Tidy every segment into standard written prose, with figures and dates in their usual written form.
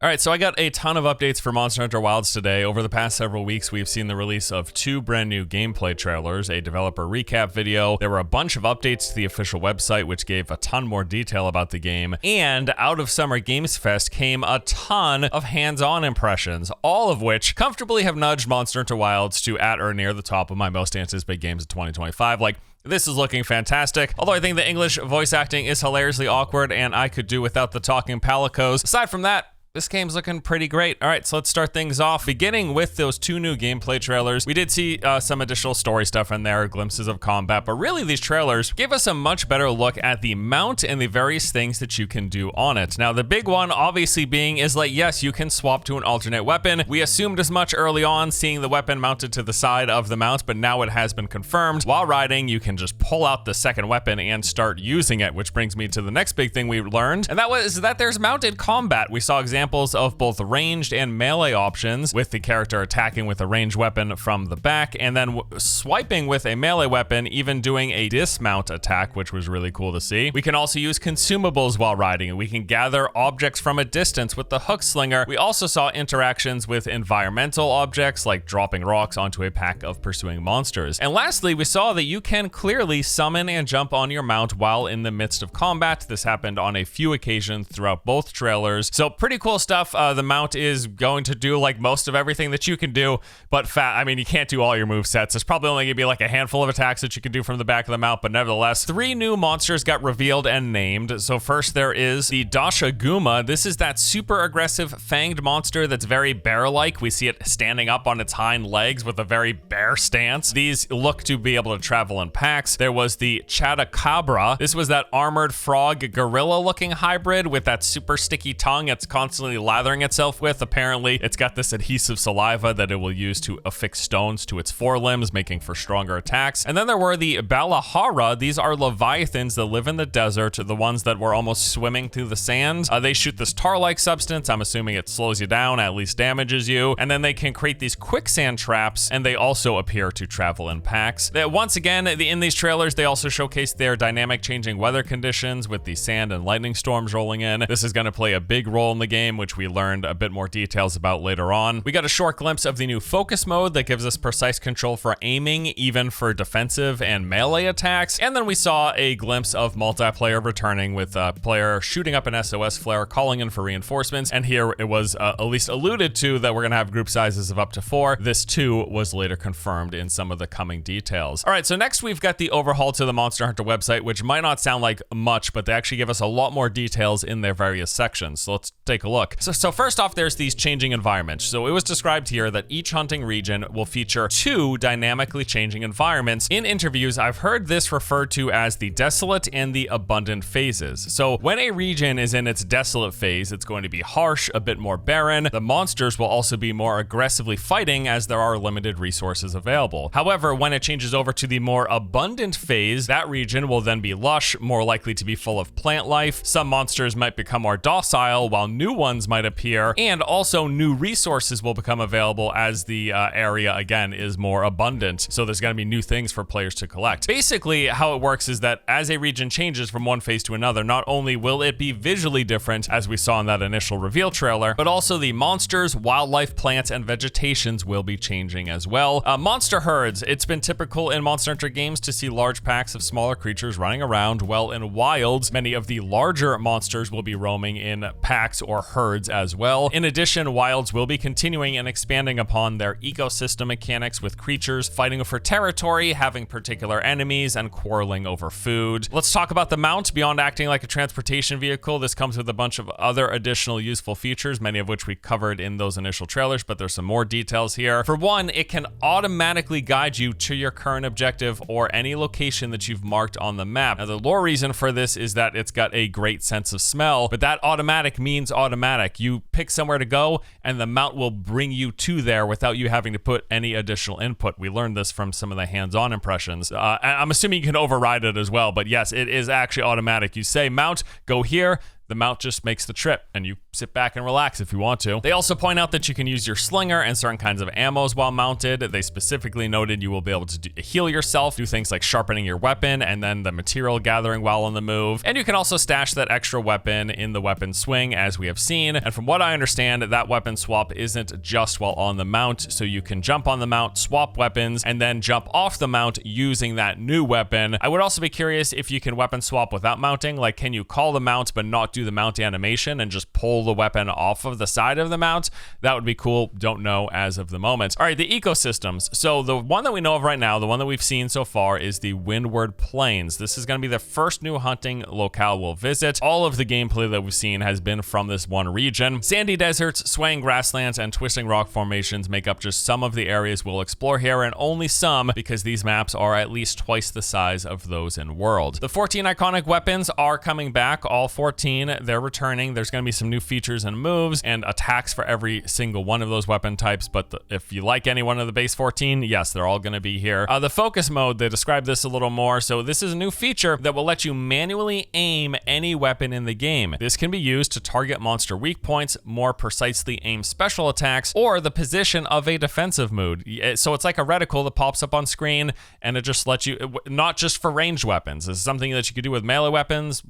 All right, so I got a ton of updates for Monster Hunter Wilds today. Over the past several weeks, we've seen the release of 2 brand new gameplay trailers, a developer recap video. There were a bunch of updates to the official website, which gave a ton more detail about the game. And out of Summer Games Fest came a ton of hands-on impressions, all of which comfortably have nudged Monster Hunter Wilds to at or near the top of my most anticipated games of 2025. This is looking fantastic, although I think the English voice acting is hilariously awkward and I could do without the talking palicos. Aside from that, this game's looking pretty great. All right, so let's start things off. Beginning with those 2 new gameplay trailers, we did see some additional story stuff in there, glimpses of combat, but really these trailers give us a much better look at the mount and the various things that you can do on it. Now, the big one obviously being is yes, you can swap to an alternate weapon. We assumed as much early on, seeing the weapon mounted to the side of the mount, but now it has been confirmed. While riding, you can just pull out the second weapon and start using it, which brings me to the next big thing we learned, and that was that there's mounted combat. We saw examples of both ranged and melee options, with the character attacking with a ranged weapon from the back and then swiping with a melee weapon, even doing a dismount attack, which was really cool to see. We can also use consumables while riding. We can gather objects from a distance with the hook slinger. We also saw interactions with environmental objects, like dropping rocks onto a pack of pursuing monsters. And lastly, we saw that you can clearly summon and jump on your mount while in the midst of combat. This happened on a few occasions throughout both trailers. So pretty cool stuff. The mount is going to do most of everything that you can do, but you can't do all your move sets. There's probably only gonna be a handful of attacks that you can do from the back of the mount, but nevertheless, 3 new monsters got revealed and named. So first there is the Dasha Guma. This is that super aggressive fanged monster that's very bear-like. We see it standing up on its hind legs with a very bear stance. These look to be able to travel in packs. There was the Chadacabra. This was that armored frog gorilla-looking hybrid with that super sticky tongue it's constantly lathering itself with. Apparently, it's got this adhesive saliva that it will use to affix stones to its forelimbs, making for stronger attacks. And then there were the Balahara. These are leviathans that live in the desert, the ones that were almost swimming through the sand. They shoot this tar-like substance. I'm assuming it slows you down, at least damages you. And then they can create these quicksand traps, and they also appear to travel in packs. Once again, in these trailers, they also showcase their dynamic changing weather conditions with the sand and lightning storms rolling in. This is going to play a big role in the game, which we learned a bit more details about later on. We got a short glimpse of the new focus mode that gives us precise control for aiming, even for defensive and melee attacks. And then we saw a glimpse of multiplayer returning, with a player shooting up an SOS flare, calling in for reinforcements. And here it was at least alluded to that we're gonna have group sizes of up to 4. This too was later confirmed in some of the coming details. All right, so next we've got the overhaul to the Monster Hunter website, which might not sound like much, but they actually give us a lot more details in their various sections. So let's take a look. So first off, there's these changing environments. So it was described here that each hunting region will feature 2 dynamically changing environments. In interviews, I've heard this referred to as the desolate and the abundant phases. So when a region is in its desolate phase, it's going to be harsh, a bit more barren. The monsters will also be more aggressively fighting, as there are limited resources available. However, when it changes over to the more abundant phase, that region will then be lush, more likely to be full of plant life. Some monsters might become more docile, while new ones might appear, and also new resources will become available as the area again is more abundant. So there's going to be new things for players to collect. Basically, how it works is that as a region changes from one phase to another, not only will it be visually different, as we saw in that initial reveal trailer, but also the monsters, wildlife, plants, and vegetations will be changing as well. Monster herds. It's been typical in Monster Hunter games to see large packs of smaller creatures running around. Well, in Wilds, many of the larger monsters will be roaming in packs or herds as well. In addition, Wilds will be continuing and expanding upon their ecosystem mechanics, with creatures fighting for territory, having particular enemies, and quarreling over food. Let's talk about the mount. Beyond acting like a transportation vehicle, this comes with a bunch of other additional useful features, many of which we covered in those initial trailers, but there's some more details here. For one, it can automatically guide you to your current objective or any location that you've marked on the map. Now, the lore reason for this is that it's got a great sense of smell, but that automatic means automatic. You pick somewhere to go, and the mount will bring you to there without you having to put any additional input. We learned this from some of the hands-on impressions. I'm assuming you can override it as well, but yes, it is actually automatic. You say, mount, go here, the mount just makes the trip and you sit back and relax if you want to. They also point out that you can use your slinger and certain kinds of ammos while mounted. They specifically noted you will be able to heal yourself, do things like sharpening your weapon, and then the material gathering while on the move. And you can also stash that extra weapon in the weapon swing, as we have seen. And from what I understand, that weapon swap isn't just while on the mount, so you can jump on the mount, swap weapons, and then jump off the mount using that new weapon. I would also be curious if you can weapon swap without mounting. Like, can you call the mount but not do the mount animation and just pull the weapon off of the side of the mount? That would be cool. Don't know as of the moment. All right, the ecosystems. So the one that we know of right now, the one that we've seen so far, is the Windward Plains. This is going to be the first new hunting locale we'll visit. All of the gameplay that we've seen has been from this one region. Sandy deserts, swaying grasslands, and twisting rock formations make up just some of the areas we'll explore here, and only some, because these maps are at least twice the size of those in World. The 14 iconic weapons are coming back, all 14. They're returning. There's going to be some new features and moves and attacks for every single one of those weapon types, but if you like any one of the base 14, yes, they're all going to be here. The focus mode, they describe this a little more. So this is a new feature that will let you manually aim any weapon in the game. This can be used to target monster weak points, more precisely aim special attacks, or the position of a defensive mood. So it's like a reticle that pops up on screen, and it just lets you, not just for ranged weapons. This is something that you could do with melee weapons,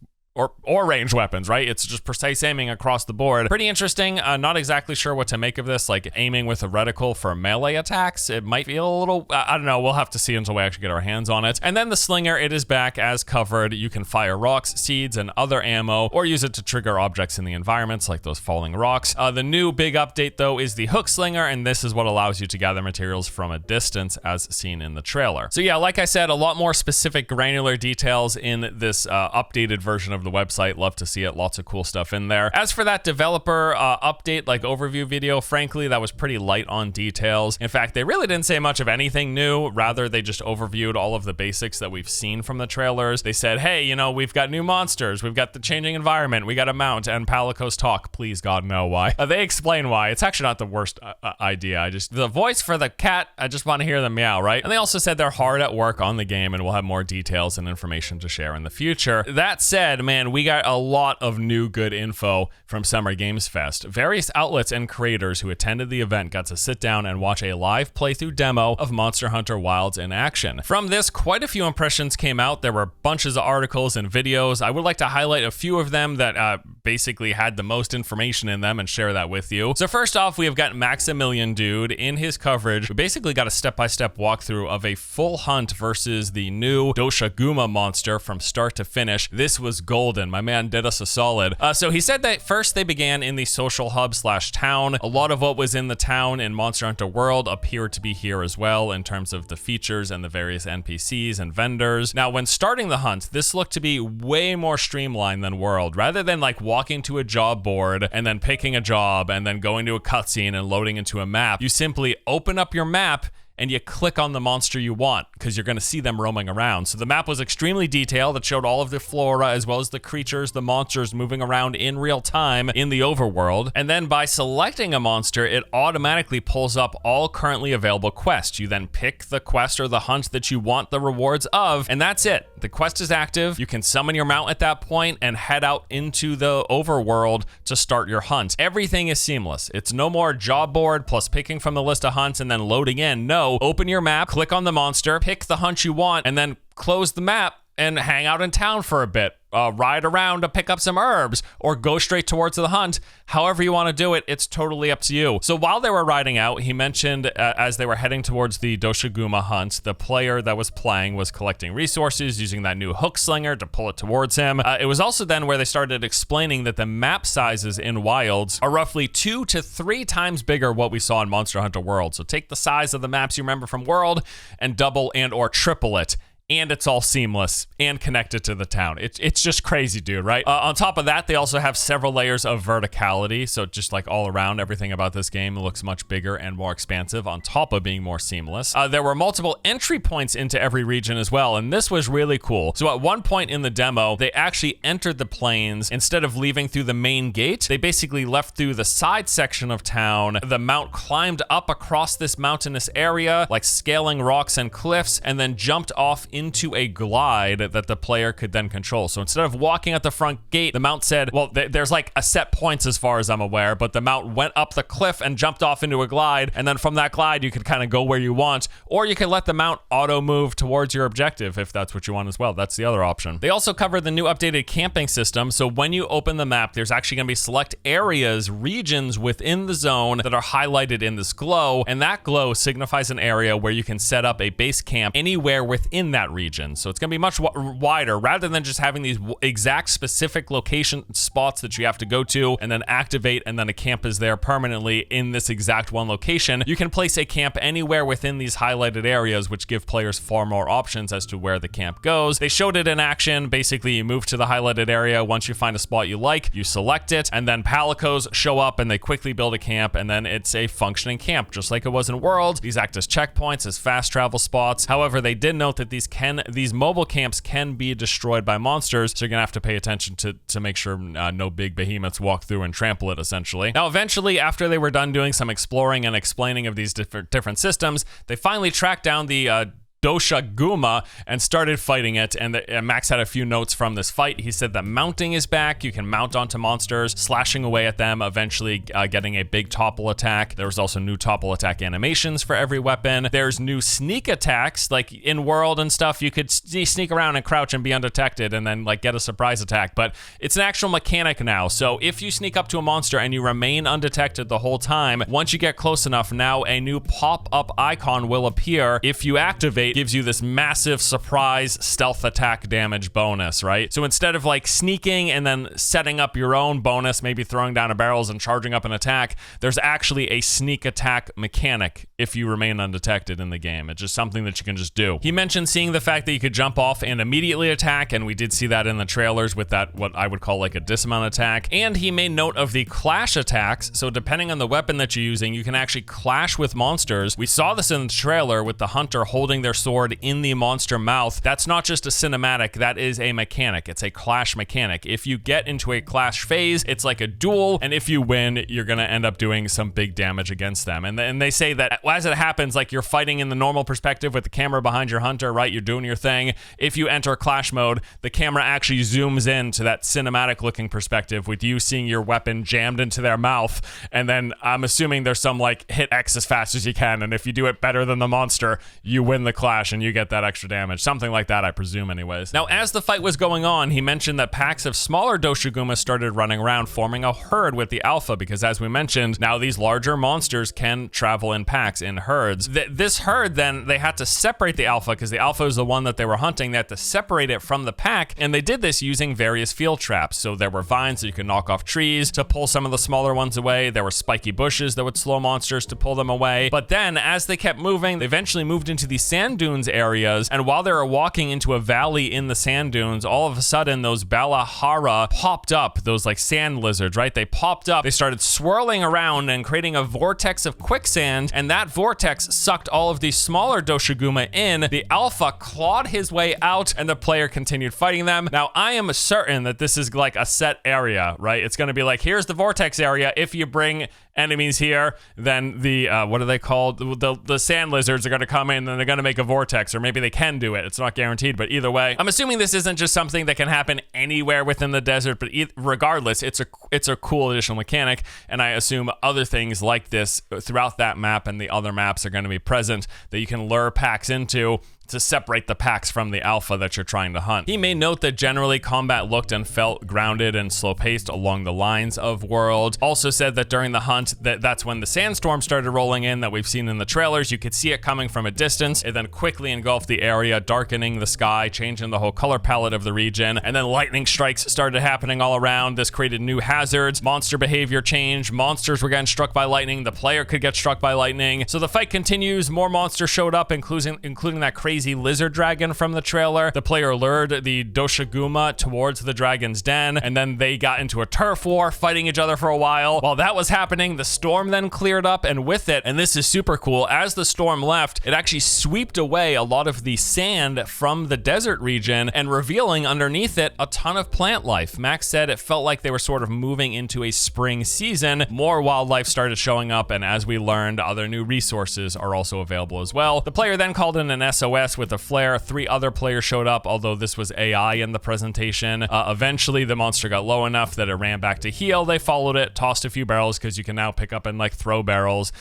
or ranged weapons, right? It's just precise aiming across the board. Pretty interesting. Not exactly sure what to make of this, like aiming with a reticle for melee attacks. It might be a little, I don't know, we'll have to see until we actually get our hands on it. And then the slinger, it is back as covered. You can fire rocks, seeds, and other ammo, or use it to trigger objects in the environments, like those falling rocks. The new big update, though, is the hook slinger, and this is what allows you to gather materials from a distance, as seen in the trailer. So yeah, like I said, a lot more specific granular details in this updated version of the website. Love to see it. Lots of cool stuff in there. As for that developer update, like overview video, frankly, that was pretty light on details. In fact, they really didn't say much of anything new. Rather, they just overviewed all of the basics that we've seen from the trailers. They said, hey, you know, we've got new monsters, we've got the changing environment, we got a mount, and Palicos talk. Please, God, know why. They explain why. It's actually not the worst idea. The voice for the cat, I just want to hear them meow, right? And they also said they're hard at work on the game, and we'll have more details and information to share in the future. That said, man, we got a lot of new good info from Summer Games Fest. Various outlets and creators who attended the event got to sit down and watch a live playthrough demo of Monster Hunter Wilds in action. From this, quite a few impressions came out. There were bunches of articles and videos. I would like to highlight a few of them that basically had the most information in them and share that with you. So first off, we have got Maximilian Dude in his coverage. We basically got a step-by-step walkthrough of a full hunt versus the new Doshaguma monster from start to finish. This was golden. My man did us a solid. So he said that first they began in the social hub / town. A lot of what was in the town in Monster Hunter World appeared to be here as well in terms of the features and the various NPCs and vendors. Now, when starting the hunt, this looked to be way more streamlined than World. Rather than like walking to a job board and then picking a job and then going to a cutscene and loading into a map, you simply open up your map and you click on the monster you want, because you're going to see them roaming around. So the map was extremely detailed. It showed all of the flora as well as the creatures, the monsters moving around in real time in the overworld. And then by selecting a monster, it automatically pulls up all currently available quests. You then pick the quest or the hunt that you want the rewards of, and that's it. The quest is active. You can summon your mount at that point and head out into the overworld to start your hunt. Everything is seamless. It's no more job board plus picking from the list of hunts and then loading in. No. Open your map, click on the monster, pick the hunt you want, and then close the map and hang out in town for a bit. Ride around to pick up some herbs, or go straight towards the hunt. However you want to do it, it's totally up to you. So while they were riding out, he mentioned as they were heading towards the Doshaguma hunt, the player that was playing was collecting resources using that new hook slinger to pull it towards him. It was also then where they started explaining that the map sizes in Wilds are roughly 2 to 3 times bigger what we saw in Monster Hunter World. So take the size of the maps you remember from World and double and or triple it. And it's all seamless and connected to the town. It's just crazy, dude, right? On top of that, they also have several layers of verticality. So just like all around, everything about this game looks much bigger and more expansive on top of being more seamless. There were multiple entry points into every region as well, and this was really cool. So at one point in the demo, they actually entered the plains. Instead of leaving through the main gate, they basically left through the side section of town. The mount climbed up across this mountainous area, like scaling rocks and cliffs, and then jumped off into a glide that the player could then control. So instead of walking at the front gate, the mount said, well, there's like a set points as far as I'm aware, but the mount went up the cliff and jumped off into a glide, and then from that glide you could kind of go where you want, or you could let the mount auto move towards your objective if that's what you want as well. That's the other option. They also covered the new updated camping system, so when you open the map, there's actually going to be select areas, regions within the zone that are highlighted in this glow, and that glow signifies an area where you can set up a base camp anywhere within that region. So it's going to be much wider, rather than just having these exact specific location spots that you have to go to and then activate, and then a camp is there permanently in this exact one location. You can place a camp anywhere within these highlighted areas, which give players far more options as to where the camp goes. They showed it in action. Basically, you move to the highlighted area. Once you find a spot you like, you select it, and then palicos show up and they quickly build a camp, and then it's a functioning camp, just like it was in World. These act as checkpoints, as fast travel spots. However, they did note that these mobile camps can be destroyed by monsters, so you're gonna have to pay attention to make sure no big behemoths walk through and trample it, essentially. Now, eventually, after they were done doing some exploring and explaining of these different systems, they finally tracked down the Dosha Guma and started fighting it, and Max had a few notes from this fight. He said that mounting is back. You can mount onto monsters, slashing away at them, eventually getting a big topple attack. There was also new topple attack animations for every weapon. There's new sneak attacks, like in World and stuff. You could sneak around and crouch and be undetected and then like get a surprise attack, but it's an actual mechanic now. So if you sneak up to a monster and you remain undetected the whole time, once you get close enough, now a new pop-up icon will appear. If you activate, gives you this massive surprise stealth attack damage bonus, right? So instead of like sneaking and then setting up your own bonus, maybe throwing down a barrels and charging up an attack, there's actually a sneak attack mechanic if you remain undetected in the game. It's just something that you can just do. He mentioned seeing the fact that you could jump off and immediately attack, and we did see that in the trailers with that, what I would call like a dismount attack. And he made note of the clash attacks. So depending on the weapon that you're using, you can actually clash with monsters. We saw this in the trailer with the hunter holding their sword in the monster mouth. That's not just a cinematic, that is a mechanic. It's a clash mechanic. If you get into a clash phase, it's like a duel, and if you win, you're gonna end up doing some big damage against them. And they say that as it happens, like you're fighting in the normal perspective with the camera behind your hunter, right? You're doing your thing. If you enter clash mode, the camera actually zooms in to that cinematic looking perspective with you seeing your weapon jammed into their mouth, and then I'm assuming there's some like hit X as fast as you can, and if you do it better than the monster, you win the clash and you get that extra damage. Something like that, I presume anyways. Now, as the fight was going on, he mentioned that packs of smaller Doshiguma started running around, forming a herd with the alpha, because as we mentioned, now these larger monsters can travel in packs, in herds. This herd, then, they had to separate the alpha, because the alpha is the one that they were hunting. They had to separate it from the pack, and they did this using various field traps. So there were vines that you could knock off trees to pull some of the smaller ones away. There were spiky bushes that would slow monsters to pull them away. But then, as they kept moving, they eventually moved into the sand dunes areas, and while they were walking into a valley in the sand dunes, all of a sudden those Balahara popped up, those like sand lizards, right? They popped up, they started swirling around and creating a vortex of quicksand, and that vortex sucked all of these smaller Doshiguma in. The alpha clawed his way out, and the player continued fighting them. Now, I am certain that this is like a set area, right? It's gonna be like, here's the vortex area. If you bring enemies here, then the what are they called? The sand lizards are going to come in and they're going to make a vortex, or maybe they can do it. It's not guaranteed, but either way, I'm assuming this isn't just something that can happen anywhere within the desert, but regardless, it's a cool additional mechanic, and I assume other things like this throughout that map and the other maps are going to be present that you can lure packs into to separate the packs from the alpha that you're trying to hunt. He made note that generally combat looked and felt grounded and slow-paced along the lines of World. Also said that during the hunt, that's when the sandstorm started rolling in that we've seen in the trailers. You could see it coming from a distance. It then quickly engulfed the area, darkening the sky, changing the whole color palette of the region. And then lightning strikes started happening all around. This created new hazards. Monster behavior changed. Monsters were getting struck by lightning. The player could get struck by lightning. So the fight continues. More monsters showed up, including that crazy lizard dragon from the trailer. The player lured the Doshiguma towards the dragon's den, and then they got into a turf war, fighting each other for a while. While that was happening, the storm then cleared up, and with it, and this is super cool, as the storm left, it actually swept away a lot of the sand from the desert region and revealing underneath it a ton of plant life. Max said it felt like they were sort of moving into a spring season. More wildlife started showing up, and as we learned, other new resources are also available as well. The player then called in an SOS chest with a flare. 3 other players showed up, although this was AI in the presentation. Eventually, the monster got low enough that it ran back to heal. They followed it, tossed a few barrels, because you can now pick up and like throw barrels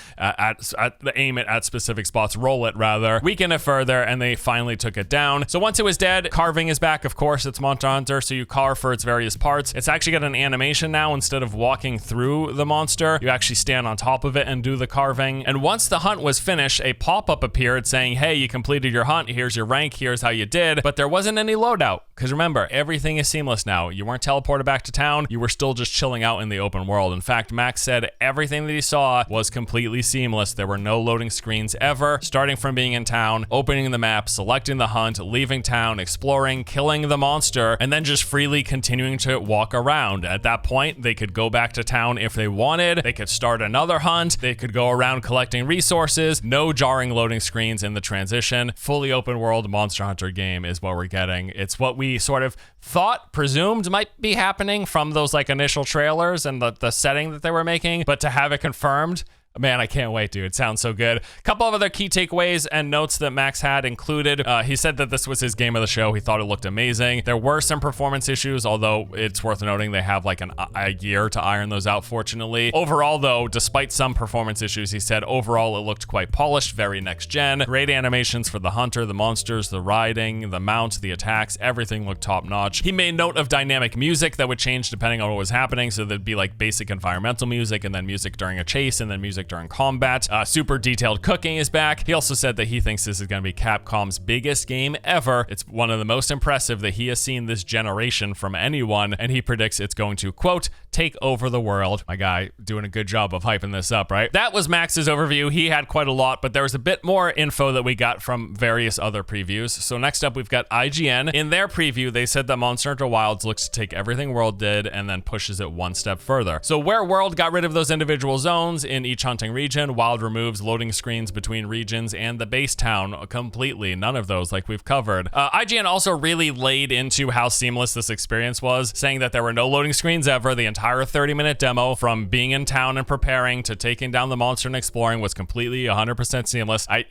aim it at specific spots, roll it rather, weaken it further, and they finally took it down. So once it was dead, carving is back. Of course, it's Monster Hunter, so you carve for its various parts. It's actually got an animation now. Instead of walking through the monster, you actually stand on top of it and do the carving. And once the hunt was finished, a pop-up appeared saying, hey, you completed your hunt, here's your rank, here's how you did, but there wasn't any loadout, because remember, everything is seamless now. You weren't teleported back to town, you were still just chilling out in the open world. In fact, Max said everything that he saw was completely seamless. There were no loading screens ever, starting from being in town, opening the map, selecting the hunt, leaving town, exploring, killing the monster, and then just freely continuing to walk around. At that point, they could go back to town if they wanted, they could start another hunt, they could go around collecting resources. No jarring loading screens in the transition. Fully open world Monster Hunter game is what we're getting. It's what we sort of thought, presumed might be happening from those like initial trailers and the setting that they were making, but to have it confirmed, man, I can't wait, dude. It sounds so good. A couple of other key takeaways and notes that Max had included. He said that this was his game of the show. He thought it looked amazing. There were some performance issues, although it's worth noting they have like a year to iron those out, fortunately. Overall, though, despite some performance issues, he said overall it looked quite polished, very next gen. Great animations for the hunter, the monsters, the riding, the mount, the attacks. Everything looked top notch. He made note of dynamic music that would change depending on what was happening. So there'd be like basic environmental music, and then music during a chase, and then music during combat. Super detailed cooking is back. He also said that he thinks this is going to be Capcom's biggest game ever. It's one of the most impressive that he has seen this generation from anyone, and he predicts it's going to, quote, take over the world. My guy doing a good job of hyping this up, right? That was Max's overview. He had quite a lot, but there was a bit more info that we got from various other previews. So next up, we've got IGN. In their preview, they said that Monster Hunter Wilds looks to take everything World did and then pushes it one step further. So where World got rid of those individual zones in each hunting region, Wild removes loading screens between regions and the base town completely. None of those like we've covered. IGN also really laid into how seamless this experience was, saying that there were no loading screens ever. The entire 30-minute demo from being in town and preparing to taking down the monster and exploring was completely 100% seamless. I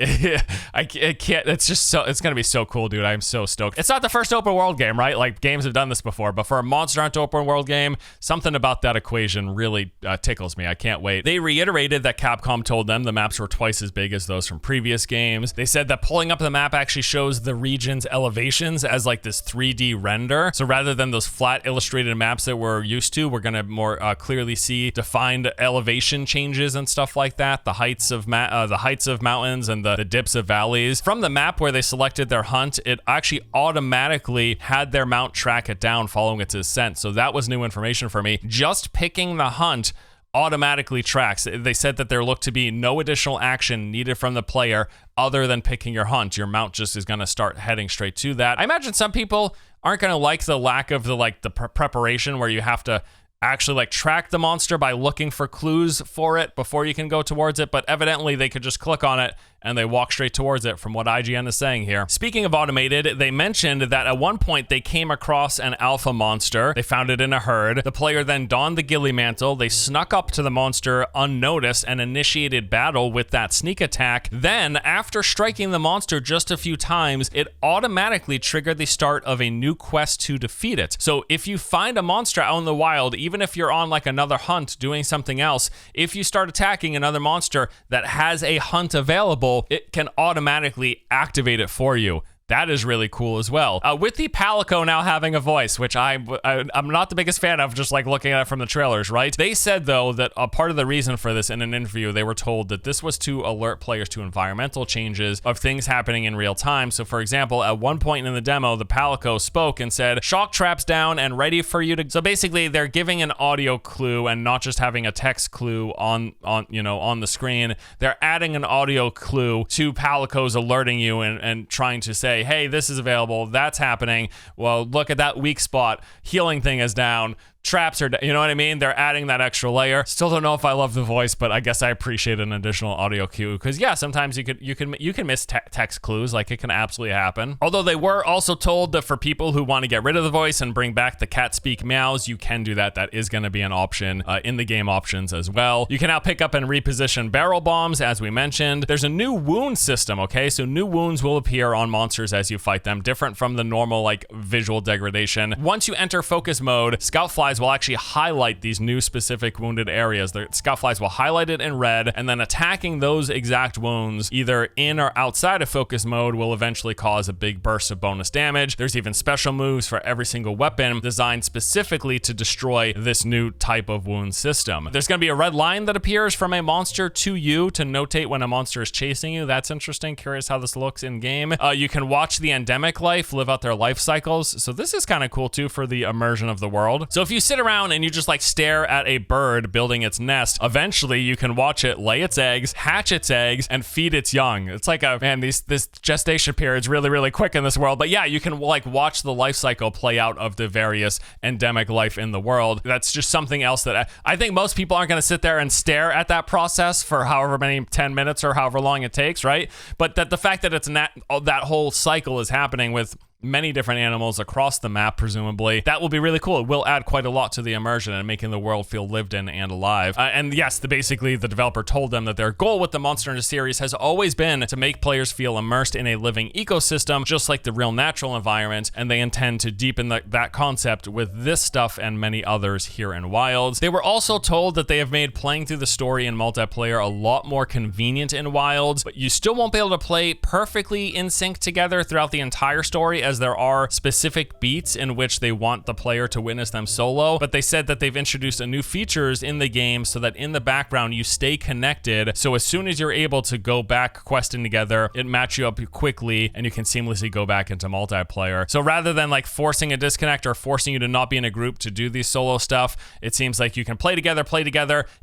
can't, it's just so, it's gonna be so cool, dude. I'm so stoked. It's not the first open world game, right? Like games have done this before, but for a Monster Hunter open world game, something about that equation really tickles me. I can't wait. They reiterated that Capcom told them the maps were twice as big as those from previous games. They said that pulling up the map actually shows the region's elevations as like this 3D render. So rather than those flat illustrated maps that we're used to, we're gonna more clearly see defined elevation changes and stuff like that. The heights of mountains and the dips of valleys. From the map where they selected their hunt, it actually automatically had their mount track it down following its ascent. So that was new information for me. Just picking the hunt automatically tracks. They said that there looked to be no additional action needed from the player other than picking your hunt. Your mount just is going to start heading straight to that. I imagine some people aren't going to like the lack of the preparation where you have to actually like track the monster by looking for clues for it before you can go towards it, but evidently they could just click on it and they walk straight towards it from what IGN is saying here. Speaking of automated, they mentioned that at one point they came across an alpha monster. They found it in a herd. The player then donned the ghillie mantle. They snuck up to the monster unnoticed and initiated battle with that sneak attack. Then, after striking the monster just a few times, it automatically triggered the start of a new quest to defeat it. So if you find a monster out in the wild, even if you're on like another hunt doing something else, if you start attacking another monster that has a hunt available, it can automatically activate it for you. That is really cool as well. With the Palico now having a voice, which I'm not the biggest fan of, just like looking at it from the trailers, right? They said, though, that a part of the reason for this in an interview, they were told that this was to alert players to environmental changes of things happening in real time. So, for example, at one point in the demo, the Palico spoke and said, shock traps down and ready for you to... So basically, they're giving an audio clue and not just having a text clue on the screen. They're adding an audio clue to Palicos alerting you and trying to say, hey, this is available, that's happening. Well, look at that weak spot. Healing thing is down. traps are, you know what I mean? They're adding that extra layer. Still don't know if I love the voice, but I guess I appreciate an additional audio cue, because yeah, sometimes you can miss text clues. Like, it can absolutely happen. Although they were also told that for people who want to get rid of the voice and bring back the cat speak meows, you can do that. That is going to be an option in the game options as well. You can now pick up and reposition barrel bombs, as we mentioned. There's a new wound system, okay? So new wounds will appear on monsters as you fight them, different from the normal like visual degradation. Once you enter focus mode, scout flies will actually highlight these new specific wounded areas. The scout flies will highlight it in red, and then attacking those exact wounds either in or outside of focus mode will eventually cause a big burst of bonus damage. There's even special moves for every single weapon designed specifically to destroy this new type of wound system. There's going to be a red line that appears from a monster to you to notate when a monster is chasing you. That's interesting. Curious how this looks in game. You can watch the endemic life live out their life cycles. So this is kind of cool too for the immersion of the world. So if you sit around and you just like stare at a bird building its nest, eventually you can watch it lay its eggs, hatch its eggs, and feed its young. It's like this gestation period's really, really quick in this world. But yeah, you can like watch the life cycle play out of the various endemic life in the world. That's just something else that I think most people aren't going to sit there and stare at that process for however many 10 minutes or however long it takes, right? But that the fact that it's that whole cycle is happening with many different animals across the map, presumably, that will be really cool. It will add quite a lot to the immersion and making the world feel lived in and alive. And yes, basically the developer told them that their goal with the Monster Hunter series has always been to make players feel immersed in a living ecosystem, just like the real natural environment, and they intend to deepen that concept with this stuff and many others here in Wilds. They were also told that they have made playing through the story in multiplayer a lot more convenient in Wilds, but you still won't be able to play perfectly in sync together throughout the entire story, as there are specific beats in which they want the player to witness them solo. But they said that they've introduced a new features in the game so that in the background you stay connected. So as soon as you're able to go back questing together, it matches you up quickly and you can seamlessly go back into multiplayer. So rather than like forcing a disconnect or forcing you to not be in a group to do these solo stuff, it seems like you can play together.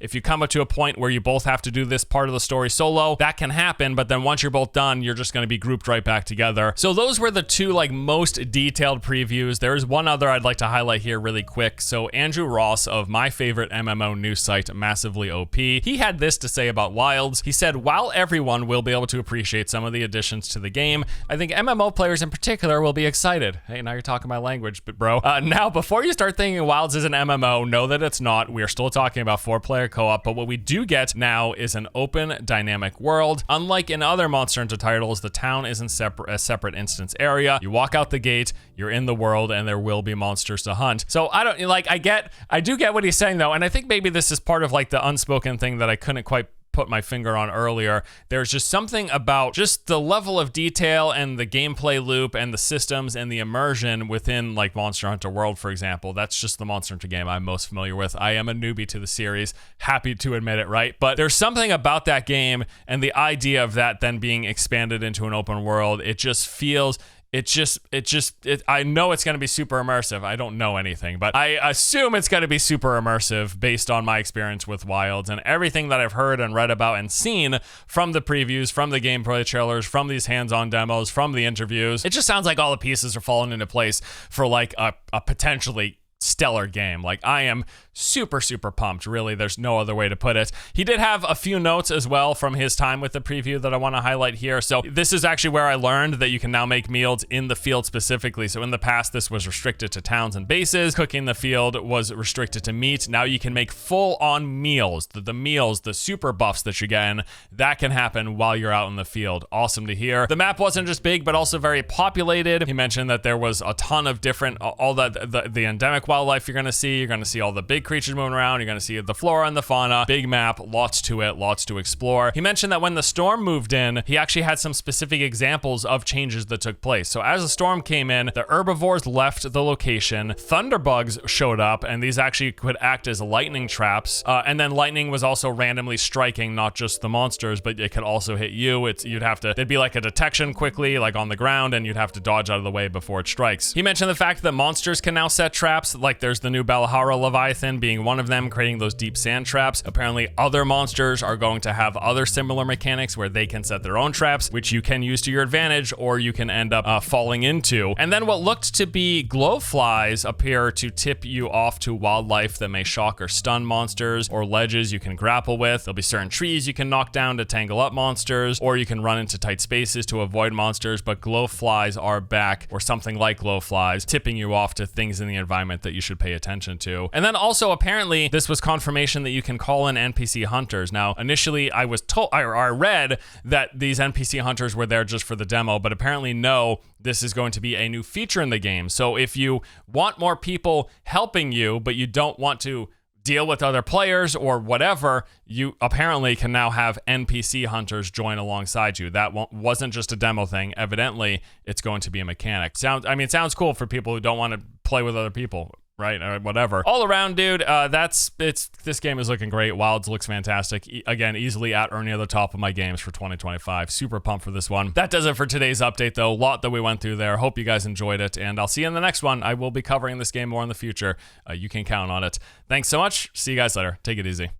If you come up to a point where you both have to do this part of the story solo, that can happen. But then once you're both done, you're just going to be grouped right back together. So those were the two like most detailed previews. There's one other I'd like to highlight here really quick. So Andrew Ross of my favorite MMO news site, Massively OP, he had this to say about Wilds. He said, while everyone will be able to appreciate some of the additions to the game, I think MMO players in particular will be excited. Hey, now you're talking my language, bro. Now, before you start thinking Wilds is an MMO, know that it's not. We are still talking about 4-player co-op, but what we do get now is an open, dynamic world. Unlike in other Monster Hunter titles, the town isn't a separate instance area. You walk out the gate, you're in the world, and there will be monsters to hunt. So I do get what he's saying though, and I think maybe this is part of like the unspoken thing that I couldn't quite put my finger on earlier. There's just something about just the level of detail and the gameplay loop and the systems and the immersion within like Monster Hunter World, for example. That's just the Monster Hunter game I'm most familiar with. I am a newbie to the series, happy to admit it, right? But there's something about that game and the idea of that then being expanded into an open world. It just feels I know it's going to be super immersive. I don't know anything, but I assume it's going to be super immersive based on my experience with Wilds and everything that I've heard and read about and seen from the previews, from the gameplay trailers, from these hands-on demos, from the interviews. It just sounds like all the pieces are falling into place for like a potentially stellar game. Like, I am super pumped. Really, there's no other way to put it. He did have a few notes as well from his time with the preview that I want to highlight here. So this is actually where I learned that you can now make meals in the field specifically. So in the past, this was restricted to towns and bases. Cooking the field was restricted to meat. Now you can make full-on meals. The meals, the super buffs that you get in, that can happen while you're out in the field. Awesome to hear. The map wasn't just big, but also very populated. He mentioned that there was a ton of different, all the endemic wildlife you're going to see. You're going to see all the big creatures moving around. You're going to see the flora and the fauna. Big map, lots to it, lots to explore. He mentioned that when the storm moved in, he actually had some specific examples of changes that took place. So as the storm came in, the herbivores left the location. Thunderbugs showed up, and these actually could act as lightning traps. And then lightning was also randomly striking not just the monsters, but it could also hit you. There'd be like a detection quickly, like on the ground, and you'd have to dodge out of the way before it strikes. He mentioned the fact that monsters can now set traps. like there's the new Balahara Leviathan being one of them, creating those deep sand traps. Apparently other monsters are going to have other similar mechanics where they can set their own traps, which you can use to your advantage, or you can end up falling into. And then what looked to be glowflies appear to tip you off to wildlife that may shock or stun monsters, or ledges you can grapple with. There'll be certain trees you can knock down to tangle up monsters, or you can run into tight spaces to avoid monsters, but glowflies are back, or something like glowflies, tipping you off to things in the environment that you should pay attention to. And then also apparently this was confirmation that you can call in NPC hunters. Now initially I was told, I read that these NPC hunters were there just for the demo, but apparently no, this is going to be a new feature in the game. So if you want more people helping you, but you don't want to deal with other players or whatever, you apparently can now have NPC hunters join alongside you. That wasn't just a demo thing. Evidently, it's going to be a mechanic. It sounds cool for people who don't want to play with other people, right? Or whatever. All around, dude, this game is looking great. Wilds looks fantastic. Again, easily at or near the top of my games for 2025. Super pumped for this one. That does it for today's update, though. A lot that we went through there. Hope you guys enjoyed it, and I'll see you in the next one. I will be covering this game more in the future. You can count on it. Thanks so much. See you guys later. Take it easy.